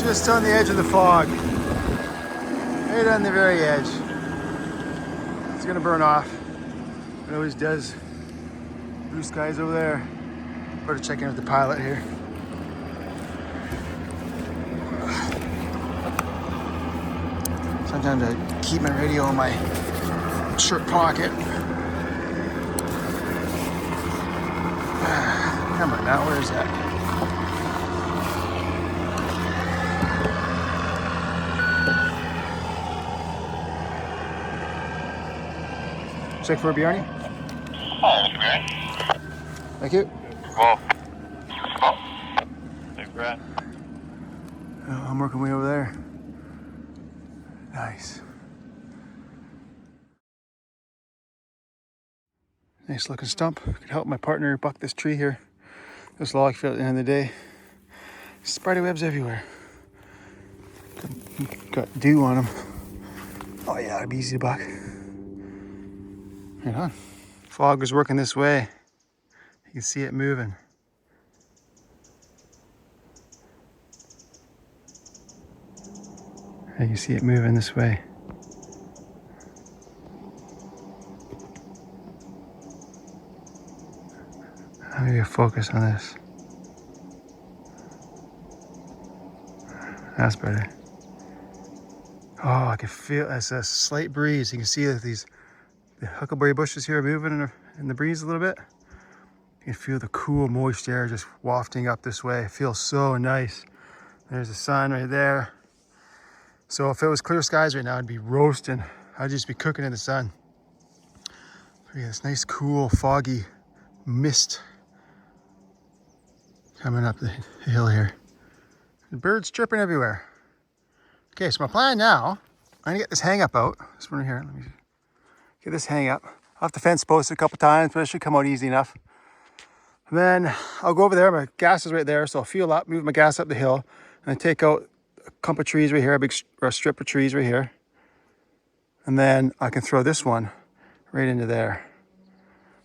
Just on the edge of the fog. Right on the very edge. It's gonna burn off. It always does. Blue skies over there. Better check in with the pilot here. Sometimes I keep my radio in my shirt pocket. Come on now, where is that? Check for a Bjarni. Oh, okay. Thank you. Well, thanks, Brad. I'm working way over there. Nice. Nice looking stump. Could help my partner buck this tree here. This log fell at the end of the day. Spider webs everywhere. Got dew on them. Oh yeah, it'd be easy to buck. Right on. Fog was working this way. You can see it moving. And you see it moving this way. I'm gonna focus on this. That's better. Oh, I can feel it's a slight breeze. You can see that the huckleberry bushes here are moving in the breeze a little bit. You can feel the cool, moist air just wafting up this way. It feels so nice. There's the sun right there. So if it was clear skies right now, I'd be roasting. I'd just be cooking in the sun. We got this nice, cool, foggy mist coming up the hill here. The birds chirping everywhere. Okay, so my plan now, I'm gonna get this hang up out. This one here, let me get this hang up. I'll have the fence posted a couple times, but it should come out easy enough. And then I'll go over there, my gas is right there, so I'll fuel up, move my gas up the hill, and take out a clump of trees right here, a strip of trees right here. And then I can throw this one right into there.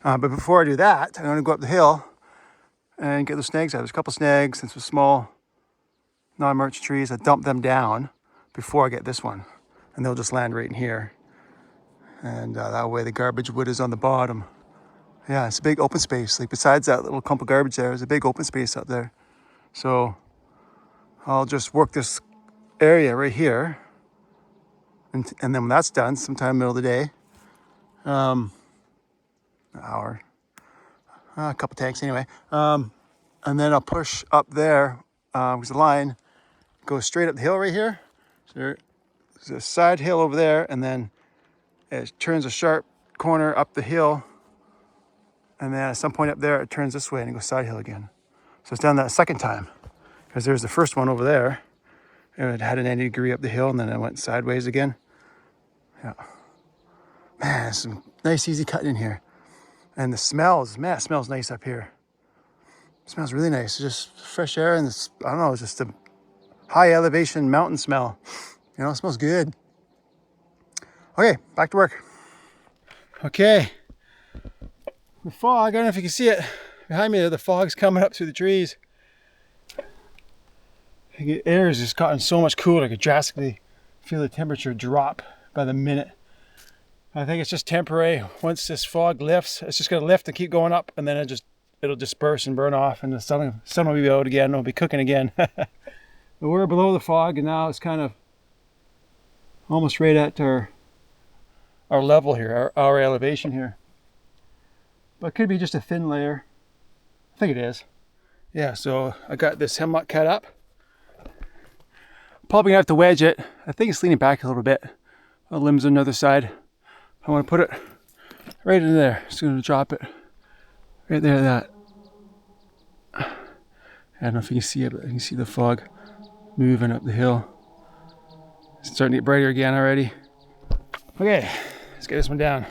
But before I do that, I'm gonna go up the hill and get those snags out. There's a couple snags and some small non-merch trees. I dump them down before I get this one. And they'll just land right in here. And that way the garbage wood is on the bottom. Yeah, it's a big open space. Like besides that little clump of garbage there's a big open space up there. So I'll just work this area right here. And then when that's done, sometime in the middle of the day, an hour, a couple tanks anyway. And then I'll push up there because the line goes straight up the hill right here. So there's a side hill over there, and then it turns a sharp corner up the hill, and then at some point up there it turns this way and it goes side hill again. So it's done that a second time, because there's the first one over there and it had an 90 degree up the hill, and then it went sideways again. Yeah, man, there's some nice easy cutting in here, and the smells, man, it smells nice up here. It smells really nice. It's just fresh air, and this, I don't know, it's just a high elevation mountain smell. You know, it smells good. Okay, back to work. Okay. The fog, I don't know if you can see it behind me there, the fog's coming up through the trees. The air has just gotten so much cooler, I could drastically feel the temperature drop by the minute. I think it's just temporary. Once this fog lifts, it's just gonna lift and keep going up, and then it'll disperse and burn off, and the sun will be out again, it'll be cooking again. But we're below the fog, and now it's kind of almost right at our level here, our elevation here. But it could be just a thin layer. I think it is. Yeah, so I got this hemlock cut up. Probably gonna have to wedge it. I think it's leaning back a little bit. The limbs on the other side. I want to put it right in there. Just gonna drop it right there. That. I don't know if you can see it, but you can see the fog moving up the hill. It's starting to get brighter again already. Okay, let's get this one down.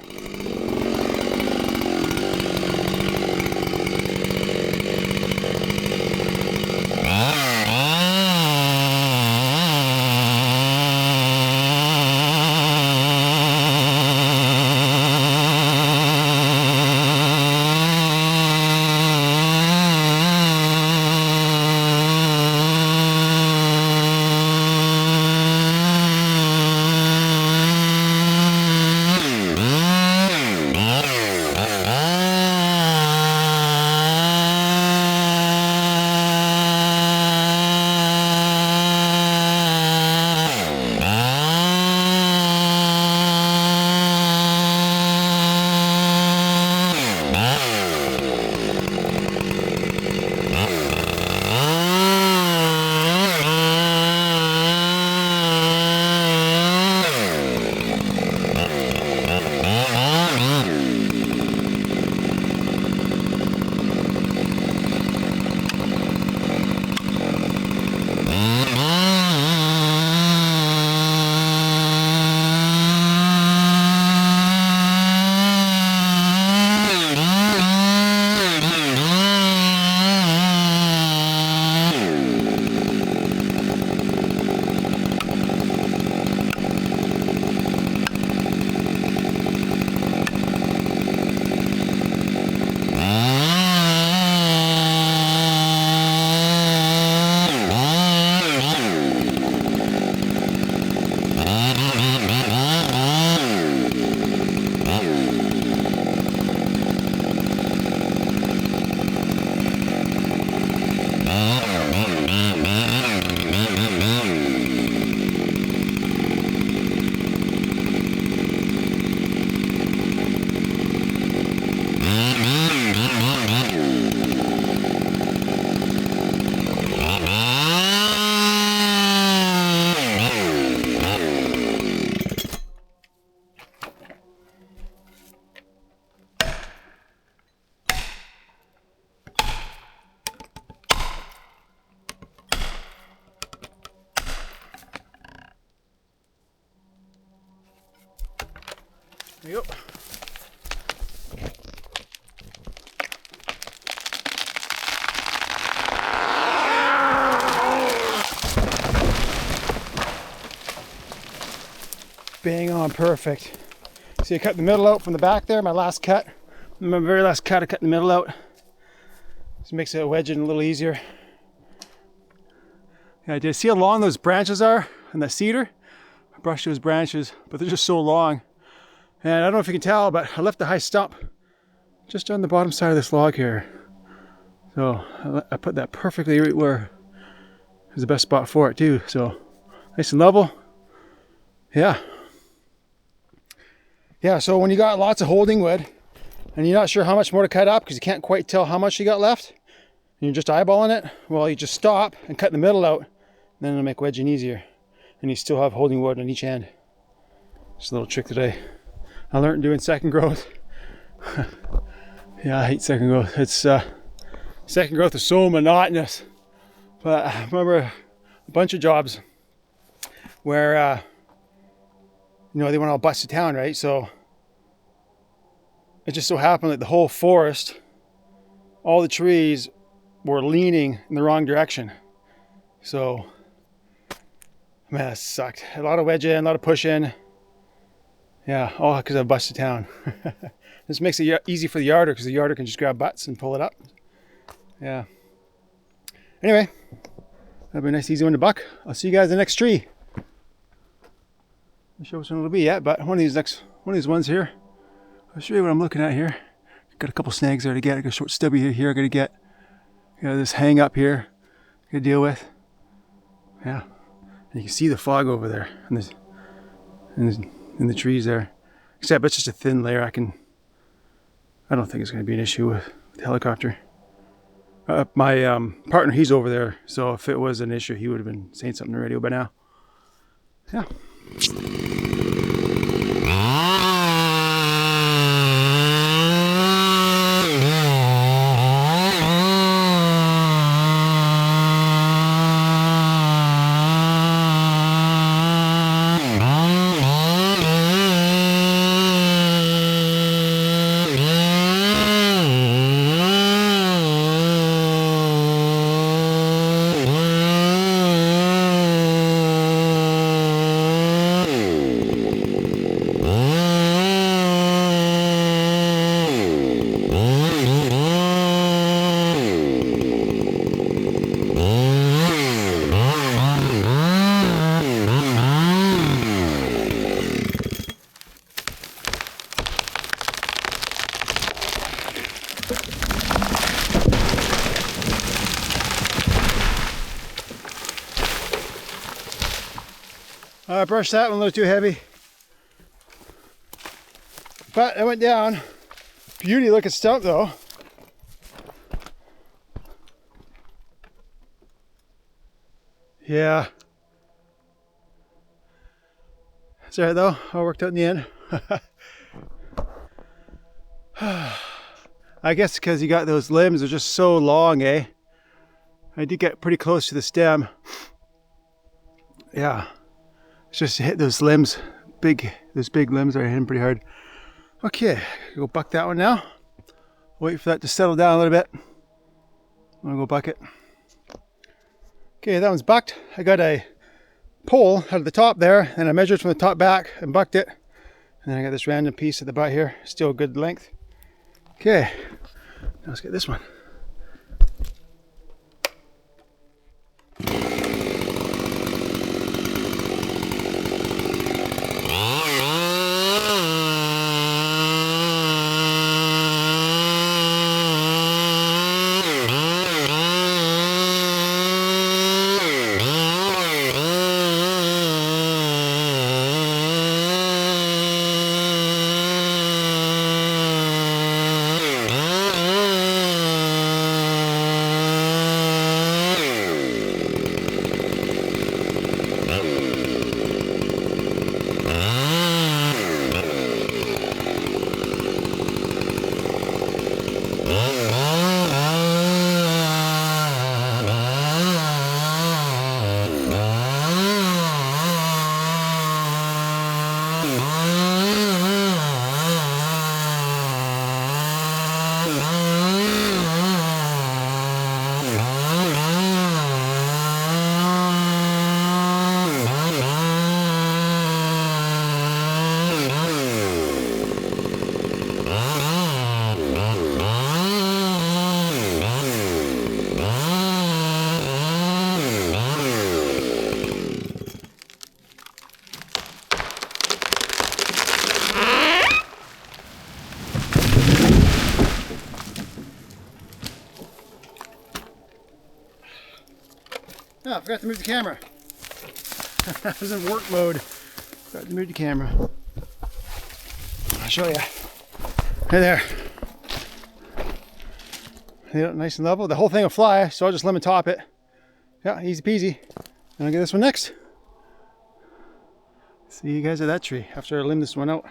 There you go. Bang on, perfect. See, I cut the middle out from the back there, my last cut. My very last cut, I cut the middle out. This makes it wedging a little easier. Yeah, I did. See how long those branches are on the cedar? I brushed those branches, but they're just so long. And I don't know if you can tell, but I left the high stump just on the bottom side of this log here. So I put that perfectly right where is the best spot for it too. So nice and level. Yeah. Yeah, so when you got lots of holding wood and you're not sure how much more to cut up because you can't quite tell how much you got left, and you're just eyeballing it, well, you just stop and cut the middle out, and then it'll make wedging easier. And you still have holding wood on each end. Just a little trick that I learned doing second growth. Yeah, I hate second growth. It's second growth is so monotonous. But I remember a bunch of jobs where you know, they went all bust to town, right? So it just so happened that the whole forest, all the trees were leaning in the wrong direction. So, man, that sucked. A lot of wedging, a lot of pushing. Yeah, all because I busted town. This makes it easy for the yarder because the yarder can just grab butts and pull it up. Yeah. Anyway, that'll be a nice easy one to buck. I'll see you guys in the next tree. I'll show which one it'll be yet, but one of these ones here. I'll show you what I'm looking at here. Got a couple snags there to get. I got a short stubby here I gotta get. Got this hang up here I gotta deal with. Yeah. And you can see the fog over there in the trees there. Except it's just a thin layer. I don't think it's gonna be an issue with the helicopter. My partner, he's over there, so if it was an issue, he would have been saying something on the radio by now. Yeah. I brushed that one a little too heavy, but it went down. Beauty looking stump though. Yeah. It's alright though, all worked out in the end. I guess because you got those limbs, they're just so long, eh? I did get pretty close to the stem. Yeah. It's just hit those limbs, those big limbs are hitting pretty hard. Okay, go buck that one now. Wait for that to settle down a little bit. I'm gonna go buck it. Okay, that one's bucked. I got a pole out of the top there, and I measured from the top back and bucked it. And then I got this random piece at the butt here, still a good length. Okay, now let's get this one. I forgot to move the camera. I was in work mode. Forgot to move the camera. I'll show you. Hey there. Yeah, nice and level. The whole thing will fly, so I'll just lemon top it. Yeah, easy peasy. And I'll get this one next. See you guys at that tree after I limb this one out.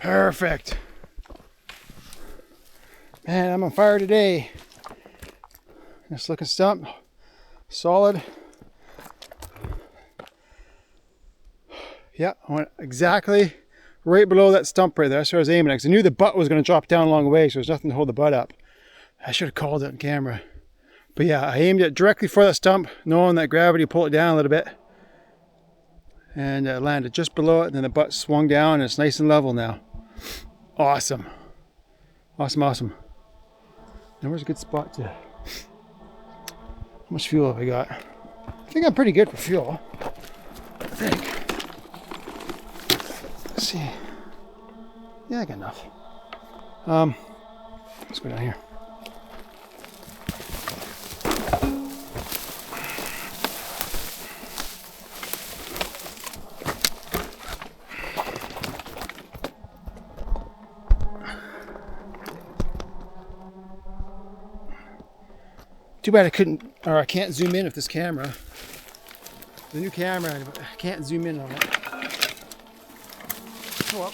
Perfect. Man, I'm on fire today. This looking stump, solid. Yeah, I went exactly right below that stump right there. That's where I was aiming at, because I knew the butt was going to drop down a long way, so there's nothing to hold the butt up. I should have called it on camera. But yeah, I aimed it directly for that stump, knowing that gravity pulled it down a little bit. And landed just below it, and then the butt swung down, and it's nice and level now. Awesome. Awesome, awesome. Now where's a good spot to... How much fuel have I got? I think I'm pretty good for fuel. I think. Let's see. Yeah, I got enough. Let's go down here. Too bad I can't zoom in with this camera. The new camera, I can't zoom in on it. Oh well.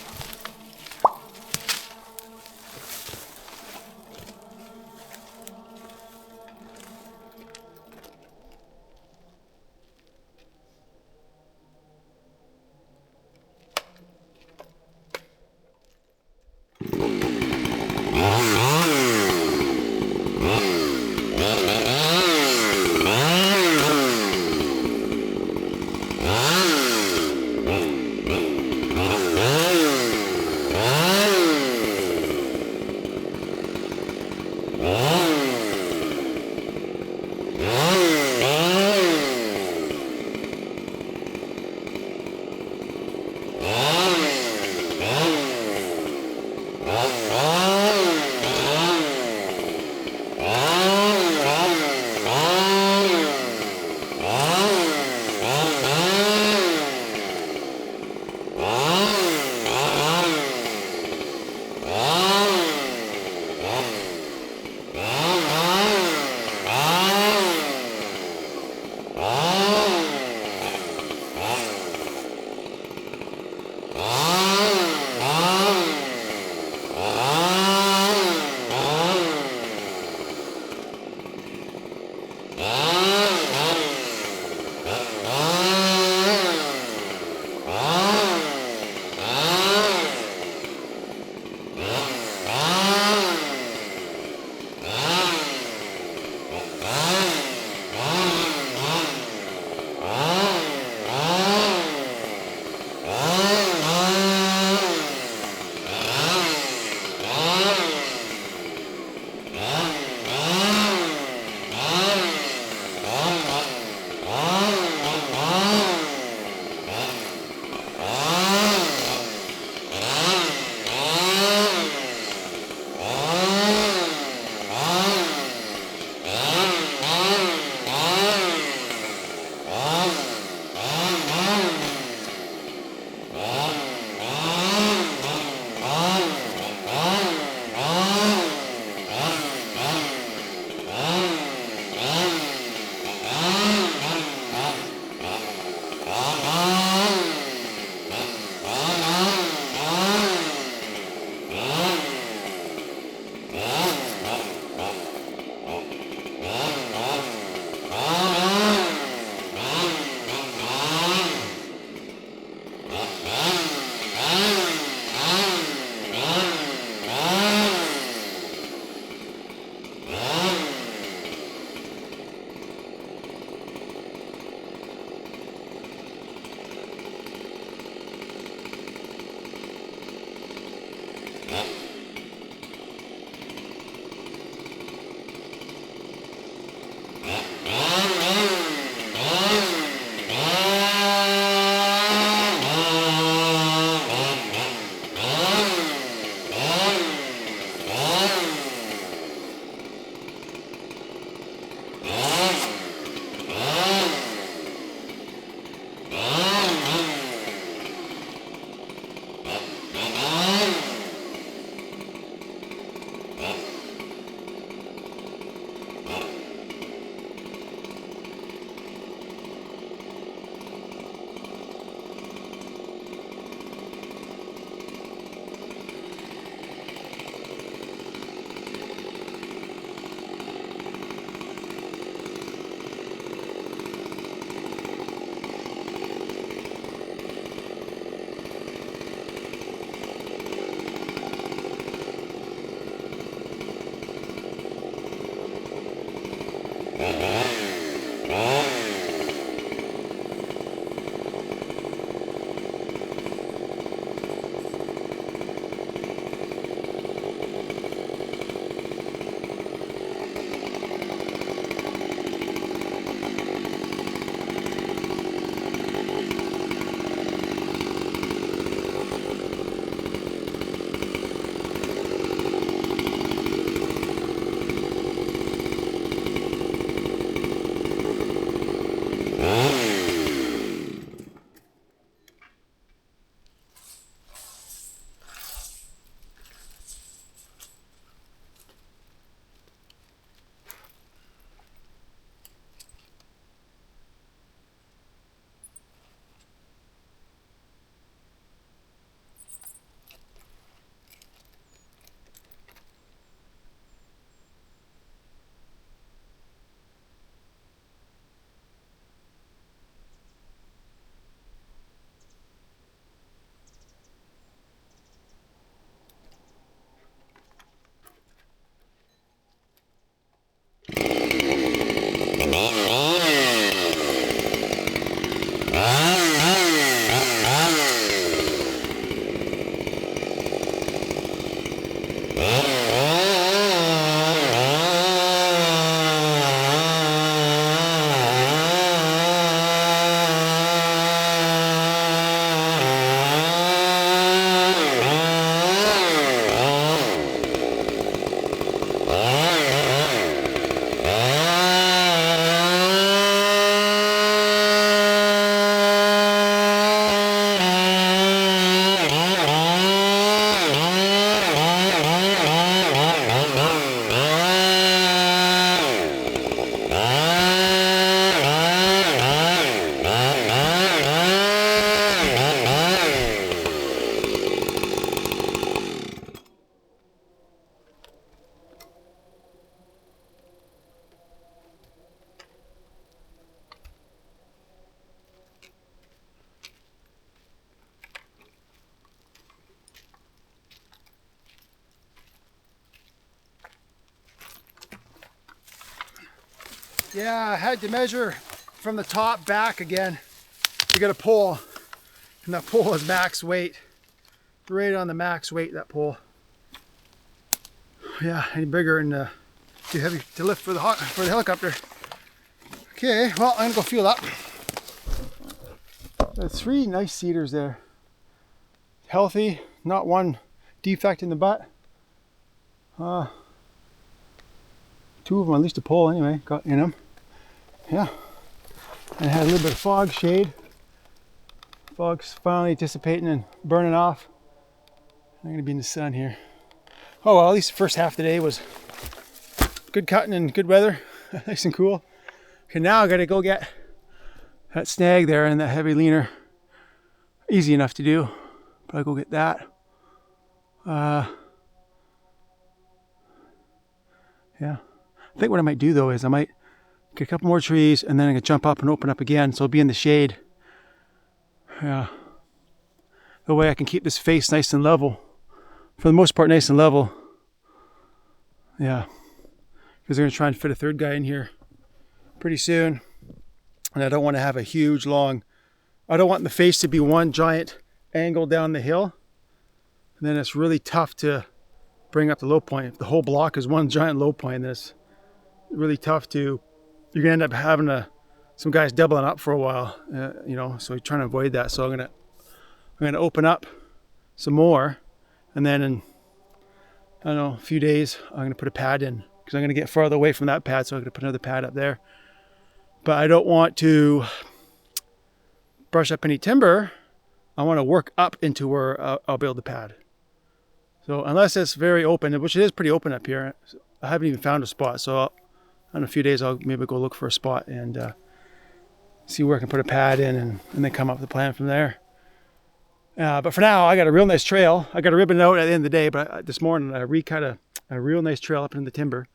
Yeah, I had to measure from the top back again to get a pole, and that pole is max weight, right on the max weight, that pole. Yeah, any bigger and too heavy to lift for the helicopter. Okay, well, I'm gonna go fuel up. There's 3 nice cedars there. Healthy, not one defect in the butt. 2 of them, at least a pole anyway, got in them. Yeah, and had a little bit of fog shade. Fog's finally dissipating and burning off. I'm gonna be in the sun here. Oh well, at least the first half of the day was good cutting and good weather, nice and cool. Okay, now I gotta go get that snag there and that heavy leaner. Easy enough to do, but I'll go get that. Yeah, I think what I might do though is I might get a couple more trees and then I can jump up and open up again, so I'll be in the shade. Yeah, the way I can keep this face nice and level, for the most part nice and level. Yeah, because they're gonna try and fit a 3rd guy in here pretty soon, and I don't want to have a huge long, I don't want the face to be one giant angle down the hill, and then it's really tough to bring up the low point. If the whole block is one giant low point, then it's really tough to, you're gonna end up having some guys doubling up for a while, you know, so you're trying to avoid that. So I'm gonna open up some more, and then in, I don't know, a few days, I'm gonna put a pad in, because I'm gonna get farther away from that pad, so I'm gonna put another pad up there. But I don't want to brush up any timber. I want to work up into where I'll build the pad. So unless it's very open, which it is pretty open up here, I haven't even found a spot. So in a few days, I'll maybe go look for a spot and see where I can put a pad in, and then come up with a plan from there. But for now, I got a real nice trail. I got to ribbon it out at the end of the day, but this morning I recut a real nice trail up in the timber.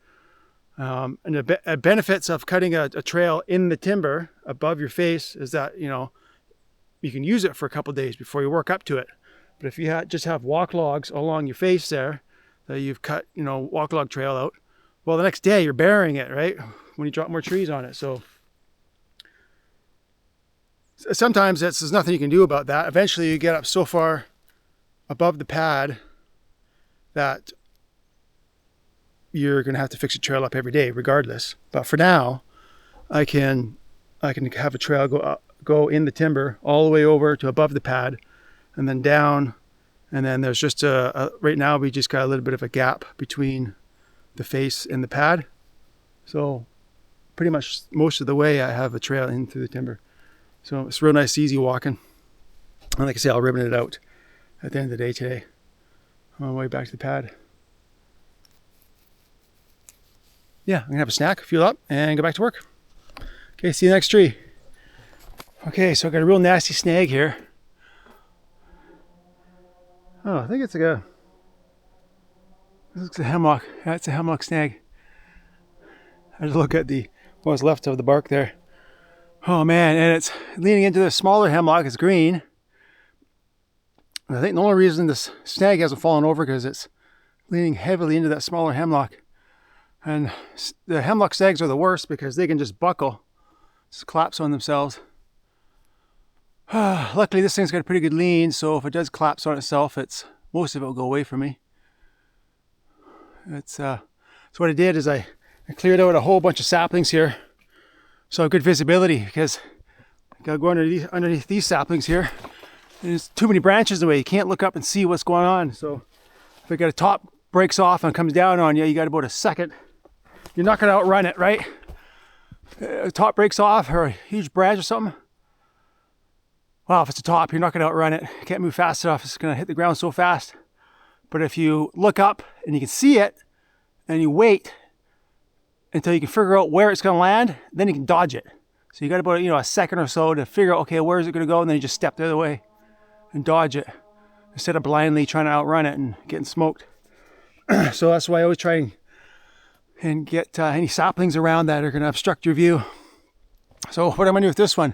And the benefits of cutting a trail in the timber above your face is that, you know, you can use it for a couple of days before you work up to it. But if you just have walk logs along your face there that you've cut, you know, walk log trail out, well, the next day you're burying it, right? When you drop more trees on it. So sometimes there's nothing you can do about that. Eventually you get up so far above the pad that you're going to have to fix a trail up every day regardless. But for now, I can have a trail go in the timber all the way over to above the pad, and then down, and then there's just right now we just got a little bit of a gap between the face and the pad. So pretty much most of the way I have a trail in through the timber. So it's real nice, easy walking. And like I say, I'll ribbon it out at the end of the day today on my way back to the pad. Yeah, I'm gonna have a snack, fuel up, and go back to work. Okay, see you next tree. Okay, so I got a real nasty snag here. Oh, I think it's this looks a hemlock. That's a hemlock snag. I just look at what's left of the bark there. Oh man, and it's leaning into the smaller hemlock. It's green. And I think the only reason this snag hasn't fallen over because it's leaning heavily into that smaller hemlock. And the hemlock snags are the worst because they can just buckle, just collapse on themselves. Luckily this thing's got a pretty good lean, so if it does collapse on itself, most of it will go away from me. So what I did is I cleared out a whole bunch of saplings here, so I have good visibility, because I gotta go underneath these saplings here. And there's too many branches in the way, you can't look up and see what's going on. So if I got a top breaks off and comes down on you, you got about a second. You're not gonna outrun it, right? A top breaks off or a huge branch or something. Well, if it's a top, you're not gonna outrun it. You can't move fast enough, it's gonna hit the ground so fast. But if you look up and you can see it, and you wait until you can figure out where it's gonna land, then you can dodge it. So you got about a second or so to figure out, okay, where is it gonna go, and then you just step the other way and dodge it, instead of blindly trying to outrun it and getting smoked. So that's why I always try and get any saplings around that are gonna obstruct your view. So what am I gonna do with this one?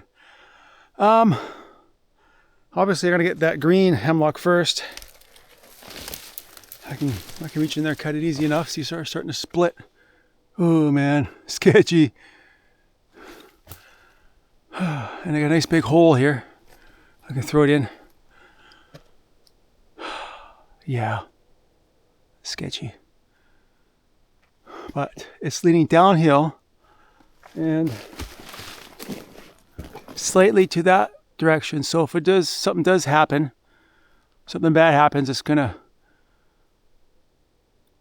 Obviously I'm gonna get that green hemlock first. I can reach in there, cut it easy enough. See, it's starting to split. Oh man, sketchy. And I got a nice big hole here. I can throw it in. Yeah, sketchy. But it's leaning downhill and slightly to that direction. So if it does, something does happen, something bad happens, it's gonna,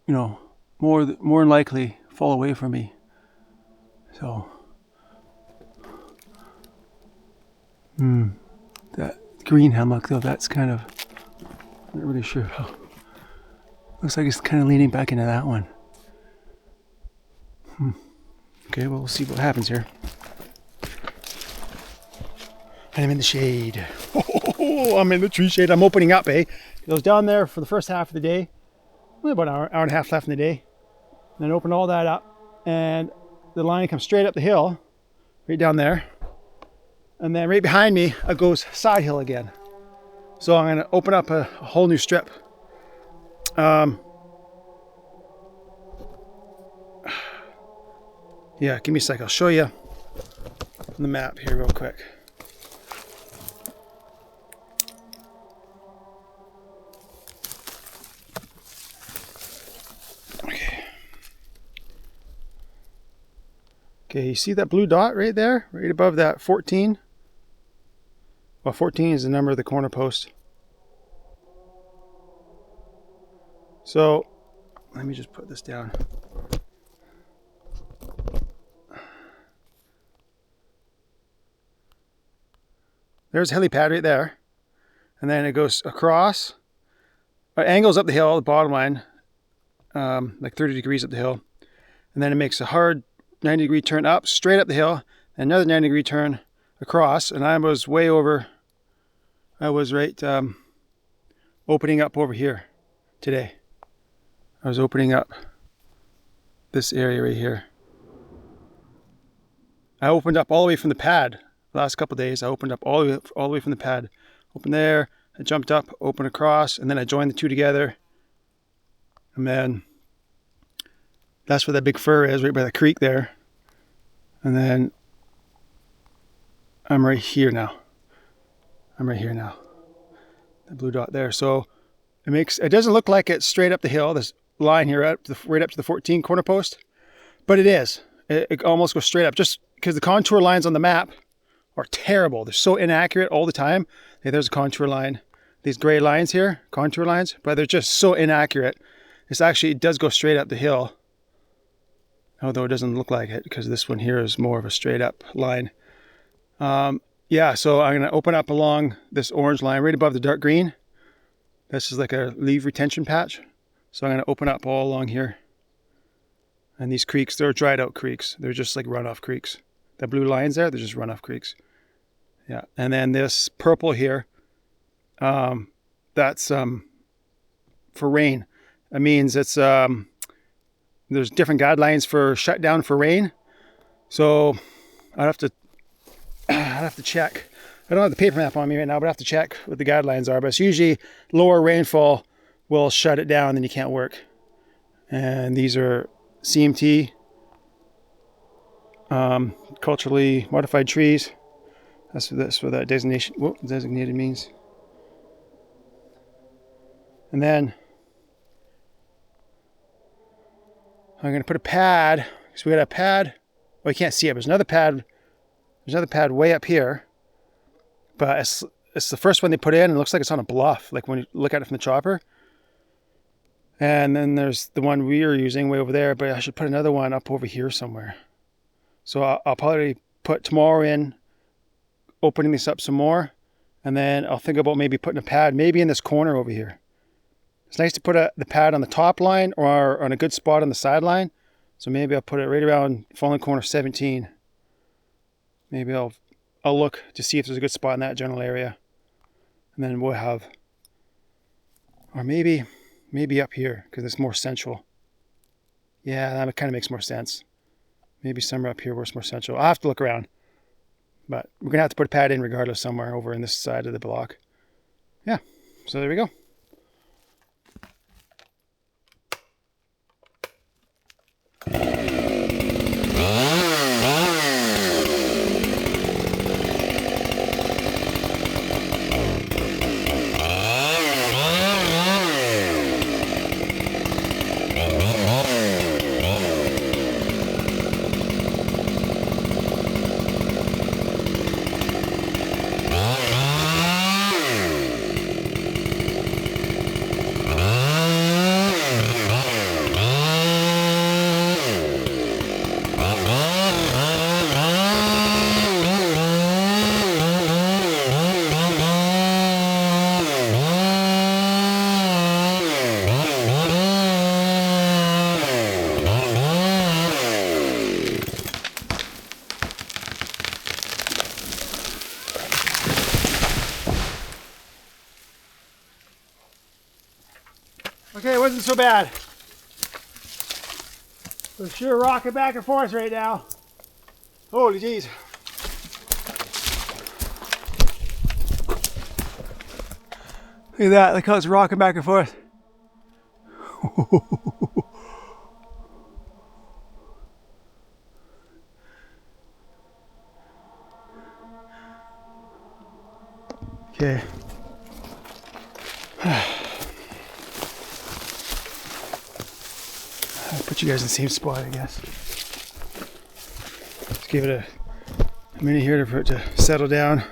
you know, more than likely fall away from me. So, that green hammock though, that's kind of, I'm not really sure how. Looks like it's kind of leaning back into that one. Okay, well, we'll see what happens here. And I'm in the shade. Oh, I'm in the tree shade. I'm opening up, eh? I was down there for the first half of the day. Only about an hour and a half left in the day. And then open all that up. And the line comes straight up the hill. Right down there. And then right behind me, it goes side hill again. So I'm going to open up a whole new strip. Yeah, give me a sec. I'll show you on the map here real quick. Okay, you see that blue dot right there? Right above that 14? Well, 14 is the number of the corner post. So, let me just put this down. There's a helipad right there. And then it goes across. It angles up the hill, the bottom line, like 30 degrees up the hill. And then it makes a hard 90-degree turn up, straight up the hill, and another 90-degree turn across. And I was way over, I was right opening up over here today. I was opening up this area right here. I opened up all the way from the pad. The last couple of days, I opened up all the way from the pad. Open there, I jumped up, opened across, and then I joined the two together. And then that's where that big fir is, right by the creek there. And then I'm right here now. The blue dot there. So it doesn't look like it's straight up the hill, this line here right up to the 14 corner post, but it is. It almost goes straight up, just because the contour lines on the map are terrible. They're so inaccurate all the time. Hey, there's a contour line. These gray lines here, contour lines, but they're just so inaccurate. It does go straight up the hill. Although it doesn't look like it, because this one here is more of a straight up line. Yeah, so I'm going to open up along this orange line right above the dark green. This is like a leaf retention patch. So I'm going to open up all along here. And these creeks, they're dried out creeks. They're just like runoff creeks. The blue lines there, they're just runoff creeks. Yeah, and then this purple here, that's for rain. That means it's there's different guidelines for shutdown for rain. So I'd have to check. I don't have the paper map on me right now, but I have to check what the guidelines are. But it's usually lower rainfall will shut it down, then you can't work. And these are CMT, culturally modified trees. That's what that designated means. And then I'm going to put a pad. So we got a pad. Well, you can't see it. There's another pad. There's another pad way up here. But it's the first one they put in. And it looks like it's on a bluff, like when you look at it from the chopper. And then there's the one we are using way over there. But I should put another one up over here somewhere. So I'll probably put tomorrow in, opening this up some more. And then I'll think about maybe putting a pad, maybe in this corner over here. It's nice to put the pad on the top line or on a good spot on the sideline. So maybe I'll put it right around falling corner 17. Maybe I'll look to see if there's a good spot in that general area. And then we'll have, or maybe up here because it's more central. Yeah, that kind of makes more sense. Maybe somewhere up here where it's more central. I'll have to look around. But we're going to have to put a pad in regardless somewhere over in this side of the block. Yeah, so there we go. Okay, it wasn't so bad. We're sure rocking back and forth right now. Holy jeez. Look at that, look how it's rocking back and forth. Okay. I'll put you guys in the same spot, I guess. Just give it a minute here for it to settle down.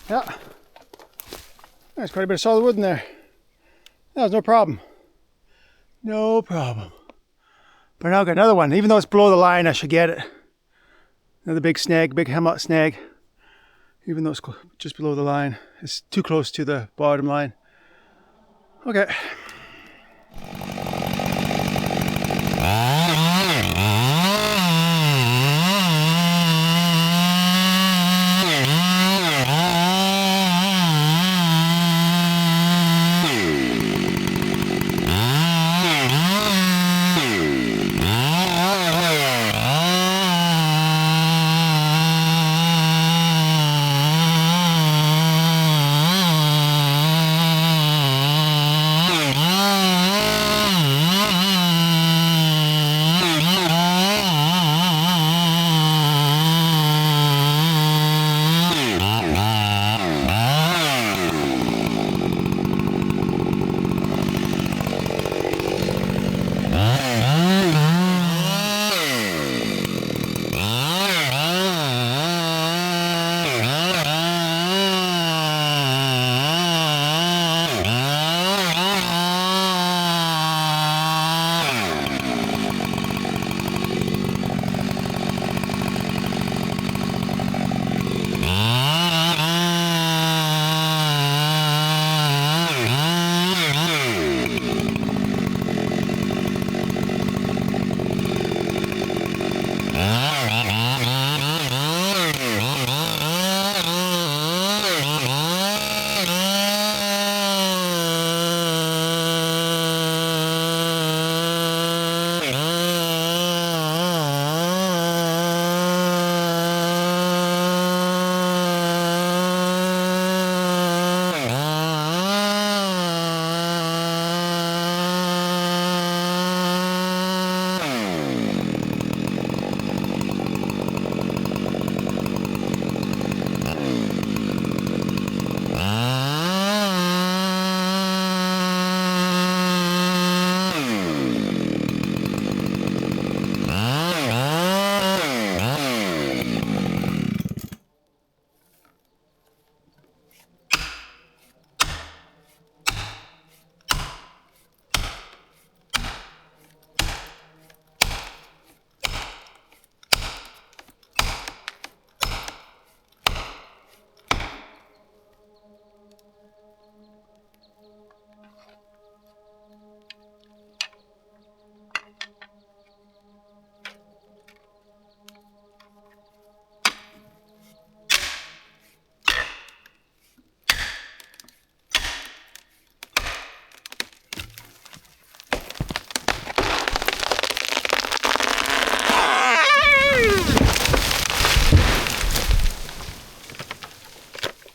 Yeah, there's quite a bit of solid wood in there. That was no problem. No problem. But now I've got another one. Even though it's below the line, I should get it. Another big snag, big hemlock snag. Even though it's just below the line. It's too close to the bottom line. Okay.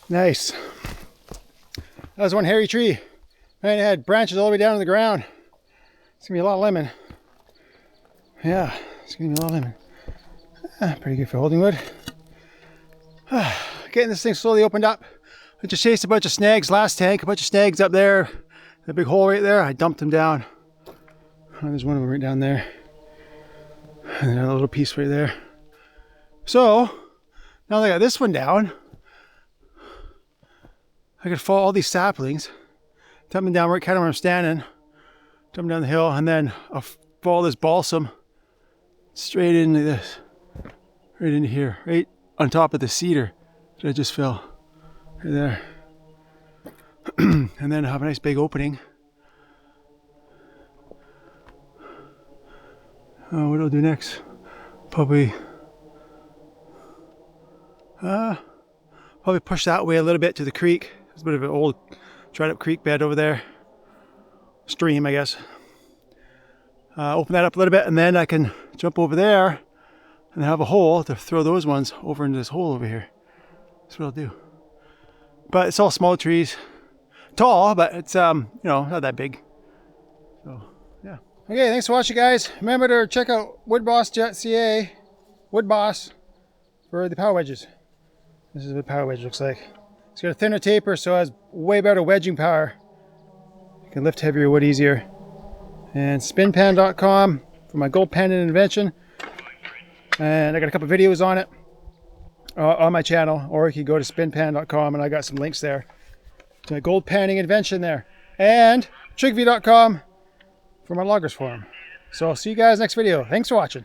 Nice. That was one hairy tree. And it had branches all the way down to the ground. It's gonna be a lot of lemon. Yeah, it's gonna be a lot of lemon. Pretty good for holding wood. Getting this thing slowly opened up. I just chased a bunch of snags last tank, a bunch of snags up there. The big hole right there, I dumped them down. Oh, there's one of them right down there. And then a little piece right there. So, now that I got this one down, I could follow all these saplings, dump them down right kind of where I'm standing, dump them down the hill, and then I'll follow this balsam straight into this, right into here, right on top of the cedar that I just fell, right there. And then have a nice big opening. What do I do next? Probably push that way a little bit to the creek. There's a bit of an old dried up creek bed over there. Stream, I guess. Open that up a little bit, and then I can jump over there and have a hole to throw those ones over into this hole over here. That's what I'll do. But it's all small trees. Tall, but it's not that big. So yeah. Okay, thanks for watching, guys. Remember to check out woodboss.ca, woodboss, for the power wedges. This is what power wedge looks like. It's got a thinner taper, so it has way better wedging power. You can lift heavier wood easier. And spinpan.com for my gold pendant invention. And I got a couple videos on it on my channel, or you can go to spinpan.com and I got some links there to my gold panning invention there. And trigview.com for my loggers forum. So I'll see you guys next video. Thanks for watching.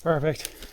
Perfect.